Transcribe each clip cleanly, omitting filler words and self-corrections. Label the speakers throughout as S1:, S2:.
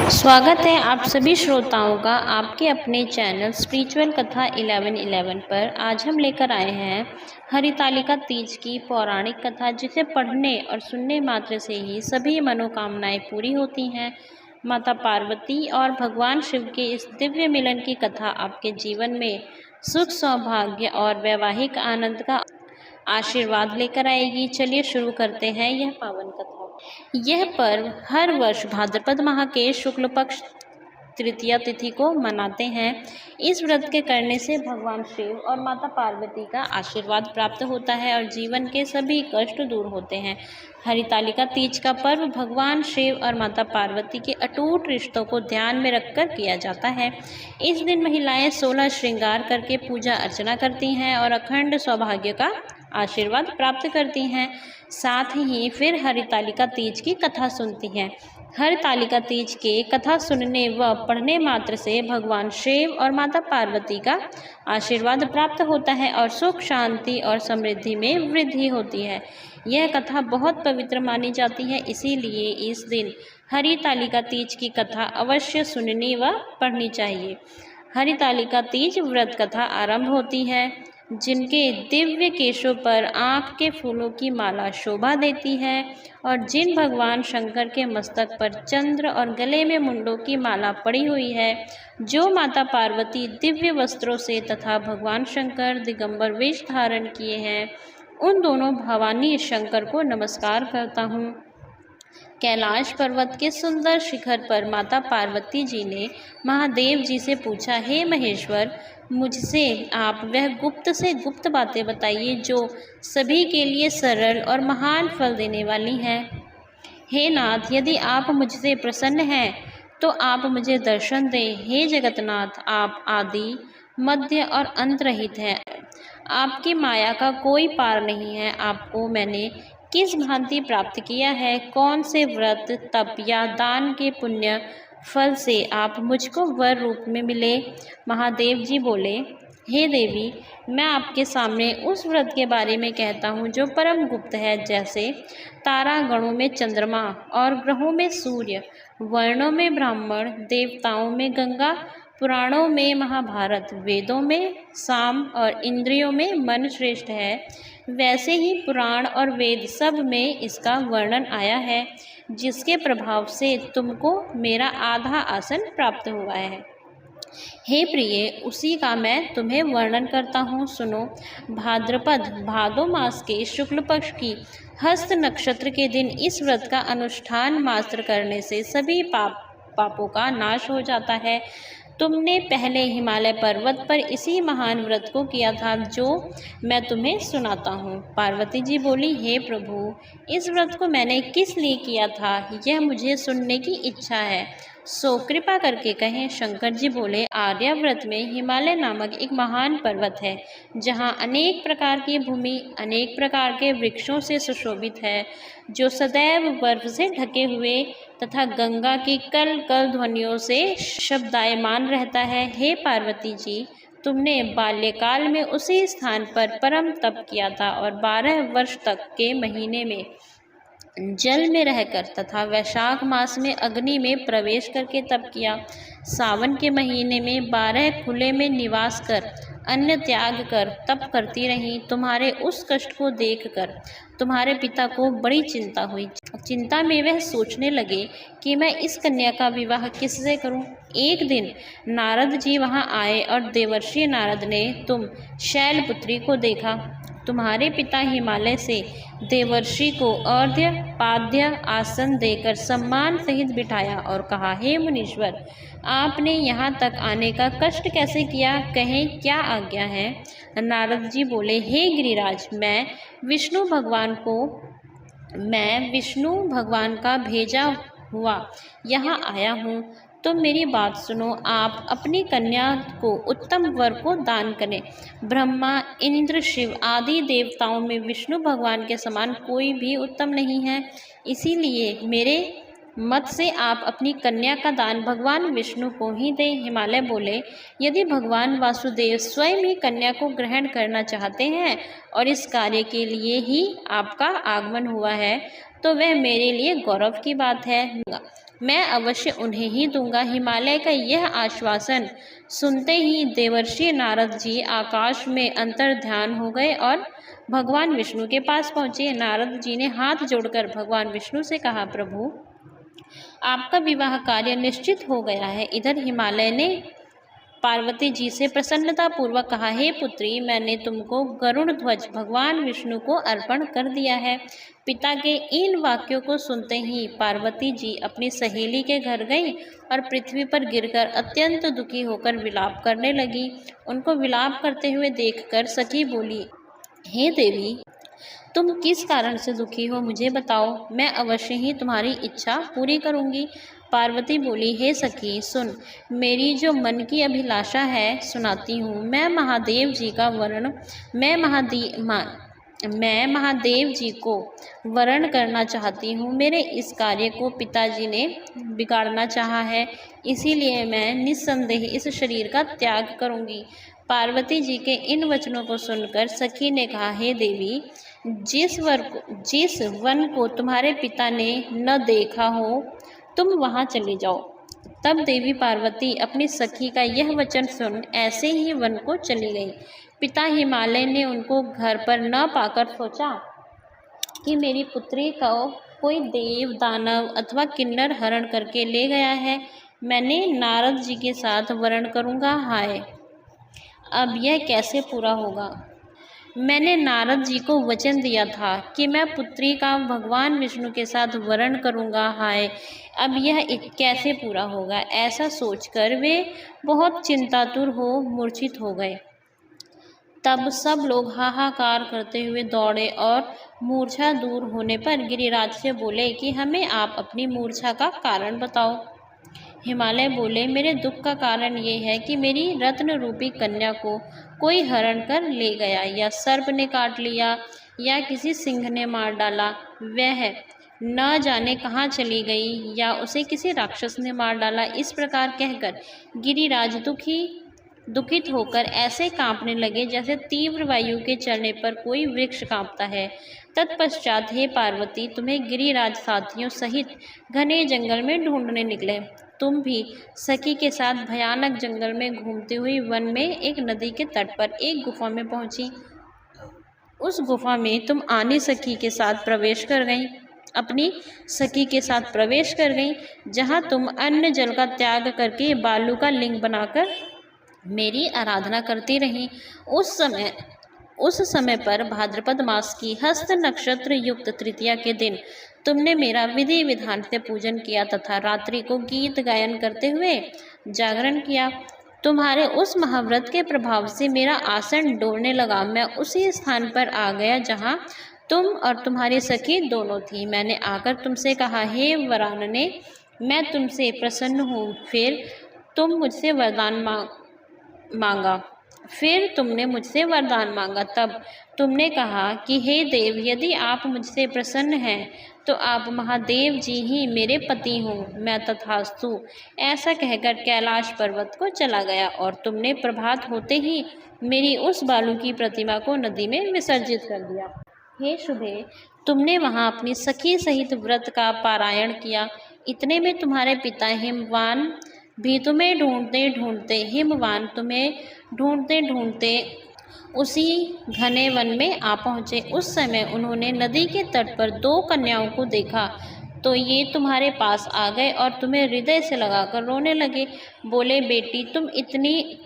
S1: स्वागत है आप सभी श्रोताओं का आपके अपने चैनल स्पिरिचुअल कथा 1111 पर। आज हम लेकर आए हैं हरितालिका तीज की पौराणिक कथा, जिसे पढ़ने और सुनने मात्र से ही सभी मनोकामनाएं पूरी होती हैं। माता पार्वती और भगवान शिव के इस दिव्य मिलन की कथा आपके जीवन में सुख, सौभाग्य और वैवाहिक आनंद का आशीर्वाद लेकर आएगी। चलिए शुरू करते हैं यह पावन कथा। यह पर्व हर वर्ष भाद्रपद माह के शुक्ल पक्ष तृतीया तिथि को मनाते हैं। इस व्रत के करने से भगवान शिव और माता पार्वती का आशीर्वाद प्राप्त होता है और जीवन के सभी कष्ट दूर होते हैं। हरितालिका तीज का पर्व भगवान शिव और माता पार्वती के अटूट रिश्तों को ध्यान में रखकर किया जाता है। इस दिन महिलाएं 16 श्रृंगार करके पूजा अर्चना करती हैं और अखंड सौभाग्य का आशीर्वाद प्राप्त करती हैं। साथ ही फिर हरितालिका तीज की कथा सुनती हैं। हरितालिका तीज के कथा सुनने व पढ़ने मात्र से भगवान शिव और माता पार्वती का आशीर्वाद प्राप्त होता है और सुख, शांति और समृद्धि में वृद्धि होती है। यह कथा बहुत पवित्र मानी जाती है, इसीलिए इस दिन हरितालिका तीज की कथा अवश्य सुननी व पढ़नी चाहिए। हरितालिका तीज व्रत कथा आरंभ होती है। जिनके दिव्य केशों पर आँख के फूलों की माला शोभा देती है और जिन भगवान शंकर के मस्तक पर चंद्र और गले में मुंडों की माला पड़ी हुई है, जो माता पार्वती दिव्य वस्त्रों से तथा भगवान शंकर दिगंबर वेश धारण किए हैं, उन दोनों भवानी शंकर को नमस्कार करता हूँ। कैलाश पर्वत के सुंदर शिखर पर माता पार्वती जी ने महादेव जी से पूछा, हे महेश्वर, मुझसे आप वह गुप्त से गुप्त बातें बताइए जो सभी के लिए सरल और महान फल देने वाली हैं। हे नाथ, यदि आप मुझसे प्रसन्न हैं तो आप मुझे दर्शन दें। हे जगन्नाथ, आप आदि, मध्य और अंत रहित हैं। आपकी माया का कोई पार नहीं है। आपको मैंने किस भांति प्राप्त किया है? कौन से व्रत, तप या दान के पुण्य फल से आप मुझको वर रूप में मिले? महादेव जी बोले, हे देवी, मैं आपके सामने उस व्रत के बारे में कहता हूँ जो परम गुप्त है। जैसे तारा गणों में चंद्रमा और ग्रहों में सूर्य, वर्णों में ब्राह्मण, देवताओं में गंगा, पुराणों में महाभारत, वेदों में साम और इंद्रियों में मन श्रेष्ठ है, वैसे ही पुराण और वेद सब में इसका वर्णन आया है, जिसके प्रभाव से तुमको मेरा आधा आसन प्राप्त हुआ है। हे प्रिय, उसी का मैं तुम्हें वर्णन करता हूँ, सुनो। भाद्रपद भादो मास के शुक्ल पक्ष की हस्त नक्षत्र के दिन इस व्रत का अनुष्ठान मात्र करने से सभी पापों का नाश हो जाता है। तुमने पहले हिमालय पर्वत पर इसी महान व्रत को किया था, जो मैं तुम्हें सुनाता हूँ। पार्वती जी बोली, हे प्रभु, इस व्रत को मैंने किस लिए किया था, यह मुझे सुनने की इच्छा है, सो कृपा करके कहें। शंकर जी बोले, आर्याव्रत में हिमालय नामक एक महान पर्वत है, जहाँ अनेक प्रकार की भूमि अनेक प्रकार के वृक्षों से सुशोभित है, जो सदैव बर्फ से ढके हुए तथा गंगा की कल कल ध्वनियों से शब्दायमान रहता है। हे पार्वती जी, तुमने बाल्यकाल में उसी स्थान पर परम तप किया था और 12 वर्ष तक के महीने में जल में रहकर तथा वैशाख मास में अग्नि में प्रवेश करके तप किया। सावन के महीने में 12 खुले में निवास कर अन्न त्याग कर तप करती रही। तुम्हारे उस कष्ट को देखकर तुम्हारे पिता को बड़ी चिंता हुई। चिंता में वह सोचने लगे कि मैं इस कन्या का विवाह किससे करूं। एक दिन नारद जी वहां आए और देवर्षि नारद ने तुम शैलपुत्री को देखा। तुम्हारे पिता हिमालय से देवर्षि को अर्घ्य पाद्य आसन देकर सम्मान सहित बिठाया और कहा, हे मुनीश्वर, आपने यहाँ तक आने का कष्ट कैसे किया, कहें क्या आज्ञा है? नारद जी बोले, हे गिरिराज, मैं विष्णु भगवान का भेजा हुआ यहाँ आया हूँ। तो मेरी बात सुनो। आप अपनी कन्या को उत्तम वर को दान करें। ब्रह्मा, इंद्र, शिव आदि देवताओं में विष्णु भगवान के समान कोई भी उत्तम नहीं है। इसीलिए मेरे मत से आप अपनी कन्या का दान भगवान विष्णु को ही दें। हिमालय बोले, यदि भगवान वासुदेव स्वयं ही कन्या को ग्रहण करना चाहते हैं और इस कार्य के लिए ही आपका आगमन हुआ है, तो वह मेरे लिए गौरव की बात है। मैं अवश्य उन्हें ही दूंगा। हिमालय का यह आश्वासन सुनते ही देवर्षि नारद जी आकाश में अंतर्ध्यान हो गए और भगवान विष्णु के पास पहुँचे। नारद जी ने हाथ जोड़कर भगवान विष्णु से कहा, प्रभु आपका विवाह कार्य निश्चित हो गया है। इधर हिमालय ने पार्वती जी से प्रसन्नता पूर्वक कहा, हे पुत्री, मैंने तुमको गरुड़ ध्वज भगवान विष्णु को अर्पण कर दिया है। पिता के इन वाक्यों को सुनते ही पार्वती जी अपनी सहेली के घर गई और पृथ्वी पर गिरकर अत्यंत दुखी होकर विलाप करने लगी। उनको विलाप करते हुए देखकर सखी बोली, हे देवी, तुम किस कारण से दुखी हो, मुझे बताओ, मैं अवश्य ही तुम्हारी इच्छा पूरी करूंगी। पार्वती बोली, हे सखी सुन, मेरी जो मन की अभिलाषा है सुनाती हूँ। मैं महादेव जी को वरण करना चाहती हूँ। मेरे इस कार्य को पिताजी ने बिगाड़ना चाहा है, इसीलिए मैं निस्संदेह इस शरीर का त्याग करूँगी। पार्वती जी के इन वचनों को सुनकर सखी ने कहा, हे देवी, जिस वन को तुम्हारे पिता ने न देखा हो तुम वहाँ चली जाओ। तब देवी पार्वती अपनी सखी का यह वचन सुन ऐसे ही वन को चली गई। पिता हिमालय ने उनको घर पर न पाकर सोचा कि मेरी पुत्री को कोई देव, दानव अथवा किन्नर हरण करके ले गया है। मैंने नारद जी के साथ वरण करूँगा। हाय, अब यह कैसे पूरा होगा। मैंने नारद जी को वचन दिया था कि मैं पुत्री का भगवान विष्णु के साथ वरण करूँगा। हाय, अब यह कैसे पूरा होगा। ऐसा सोचकर वे बहुत चिंतातुर हो मूर्छित हो गए। तब सब लोग हाहाकार करते हुए दौड़े और मूर्छा दूर होने पर गिरिराज से बोले कि हमें आप अपनी मूर्छा का कारण बताओ। हिमालय बोले, मेरे दुख का कारण ये है कि मेरी रत्न रूपी कन्या को कोई हरण कर ले गया, या सर्प ने काट लिया, या किसी सिंह ने मार डाला। वह न जाने कहाँ चली गई, या उसे किसी राक्षस ने मार डाला। इस प्रकार कहकर गिरिराज दुखित होकर ऐसे कांपने लगे जैसे तीव्र वायु के चलने पर कोई वृक्ष कांपता है। तत्पश्चात हे पार्वती, तुम्हें गिरिराज साथियों सहित घने जंगल में ढूंढने निकले। तुम भी सखी के साथ भयानक जंगल में घूमती हुई वन में एक नदी के तट पर एक गुफा में पहुंची। उस गुफा में तुम अपनी सखी के साथ प्रवेश कर गई, जहां तुम अन्न जल का त्याग करके बालू का लिंग बनाकर मेरी आराधना करती रही। उस समय पर भाद्रपद मास की हस्त नक्षत्र युक्त तृतीया के दिन तुमने मेरा विधि विधान से पूजन किया तथा रात्रि को गीत गायन करते हुए जागरण किया। तुम्हारे उस महाव्रत के प्रभाव से मेरा आसन डोलने लगा। मैं उसी स्थान पर आ गया जहाँ तुम और तुम्हारी सखी दोनों थी। मैंने आकर तुमसे कहा, हे वरानने, मैं तुमसे प्रसन्न हूँ। फिर तुमने मुझसे वरदान मांगा। तब तुमने कहा कि हे देव, यदि आप मुझसे प्रसन्न हैं तो आप महादेव जी ही मेरे पति हों। मैं तथास्तु ऐसा कहकर कैलाश पर्वत को चला गया और तुमने प्रभात होते ही मेरी उस बालू की प्रतिमा को नदी में विसर्जित कर दिया। हे शुभे, तुमने वहाँ अपनी सखी सहित व्रत का पारायण किया। इतने में तुम्हारे पिता हिमवान भी तुम्हें ढूंढते ढूंढते उसी घने वन में आ पहुँचे। उस समय उन्होंने नदी के तट पर दो कन्याओं को देखा तो ये तुम्हारे पास आ गए और तुम्हें हृदय से लगाकर रोने लगे। बोले, बेटी,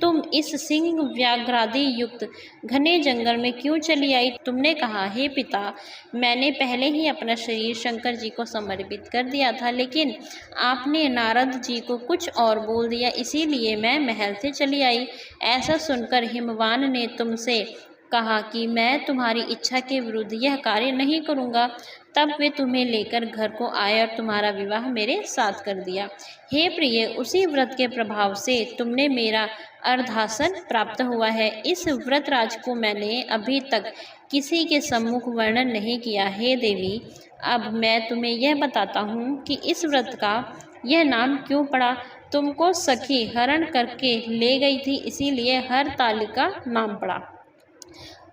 S1: तुम इस सिंह व्याघ्रादि युक्त घने जंगल में क्यों चली आई। तुमने कहा, हे पिता, मैंने पहले ही अपना शरीर शंकर जी को समर्पित कर दिया था, लेकिन आपने नारद जी को कुछ और बोल दिया, इसीलिए मैं महल से चली आई। ऐसा सुनकर हिमवान ने तुमसे कहा कि मैं तुम्हारी इच्छा के विरुद्ध यह कार्य नहीं करूँगा। तब वे तुम्हें लेकर घर को आए और तुम्हारा विवाह मेरे साथ कर दिया। हे प्रिय, उसी व्रत के प्रभाव से तुमने मेरा अर्धासन प्राप्त हुआ है। इस व्रतराज को मैंने अभी तक किसी के सम्मुख वर्णन नहीं किया। हे देवी, अब मैं तुम्हें यह बताता हूँ कि इस व्रत का यह नाम क्यों पड़ा। तुमको सखी हरण करके ले गई थी, इसीलिए हरतालिका नाम पड़ा।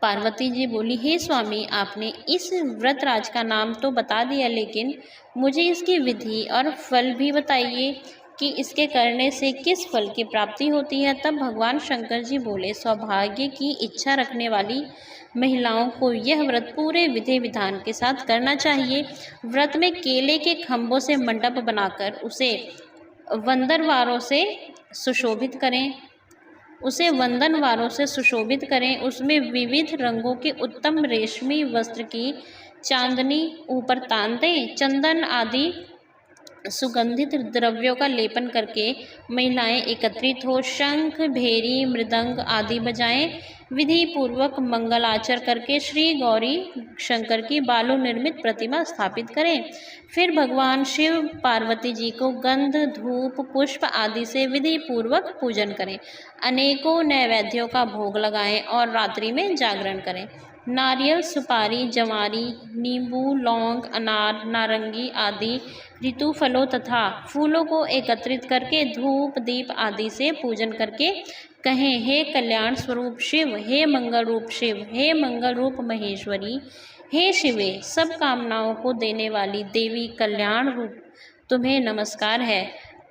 S1: पार्वती जी बोली, हे स्वामी, आपने इस व्रतराज का नाम तो बता दिया, लेकिन मुझे इसकी विधि और फल भी बताइए कि इसके करने से किस फल की प्राप्ति होती है। तब भगवान शंकर जी बोले, सौभाग्य की इच्छा रखने वाली महिलाओं को यह व्रत पूरे विधि विधान के साथ करना चाहिए। व्रत में केले के खम्भों से मंडप बनाकर उसे वंदनवारों से सुशोभित करें उसमें विविध रंगों के उत्तम रेशमी वस्त्र की चांदनी ऊपर तान दें। चंदन आदि सुगंधित द्रव्यों का लेपन करके महिलाएं एकत्रित हो शंख, भेरी, मृदंग आदि बजाएं। विधि पूर्वक मंगलाचर करके श्री गौरी शंकर की बालू निर्मित प्रतिमा स्थापित करें। फिर भगवान शिव पार्वती जी को गंध, धूप, पुष्प आदि से विधि पूर्वक पूजन करें। अनेकों नैवेद्यों का भोग लगाएं और रात्रि में जागरण करें। नारियल, सुपारी, जवारी, नींबू, लौंग, अनार, नारंगी आदि ऋतु फलों तथा फूलों को एकत्रित करके धूप, दीप आदि से पूजन करके कहें, हे कल्याण स्वरूप शिव, हे मंगल रूप शिव, हे मंगल रूप महेश्वरी, हे शिवे, सब कामनाओं को देने वाली देवी कल्याण रूप, तुम्हें नमस्कार है।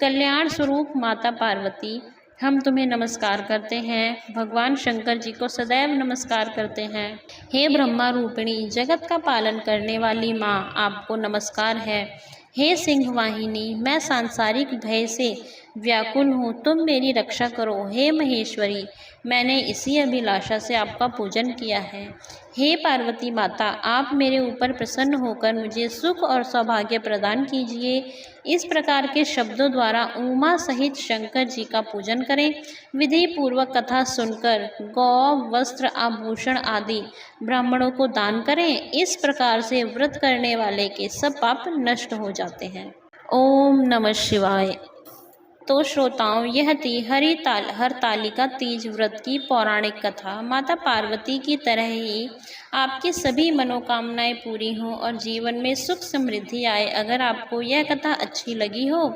S1: कल्याण स्वरूप माता पार्वती, हम तुम्हें नमस्कार करते हैं। भगवान शंकर जी को सदैव नमस्कार करते हैं। हे ब्रह्मा रूपिणी, जगत का पालन करने वाली माँ, आपको नमस्कार है। हे सिंह वाहिनी, मैं सांसारिक भय से व्याकुल हूँ, तुम मेरी रक्षा करो। हे महेश्वरी, मैंने इसी अभिलाषा से आपका पूजन किया है। हे पार्वती माता, आप मेरे ऊपर प्रसन्न होकर मुझे सुख और सौभाग्य प्रदान कीजिए। इस प्रकार के शब्दों द्वारा उमा सहित शंकर जी का पूजन करें। विधि पूर्वक कथा सुनकर गौ, वस्त्र, आभूषण आदि ब्राह्मणों को दान करें। इस प्रकार से व्रत करने वाले के सब पाप नष्ट हो जाते हैं। ओम नमः शिवाय। तो श्रोताओं, यह थी हरतालिका तीज व्रत की पौराणिक कथा। माता पार्वती की तरह ही आपकी सभी मनोकामनाएं पूरी हों और जीवन में सुख समृद्धि आए। अगर आपको यह कथा अच्छी लगी हो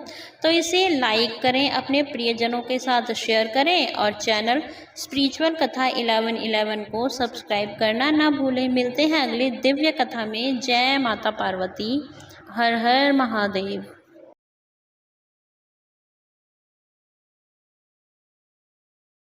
S1: तो इसे लाइक करें, अपने प्रियजनों के साथ शेयर करें और चैनल स्पिरिचुअल कथा 1111 को सब्सक्राइब करना ना भूलें। मिलते हैं अगली दिव्य कथा में। जय माता पार्वती। हर हर महादेव।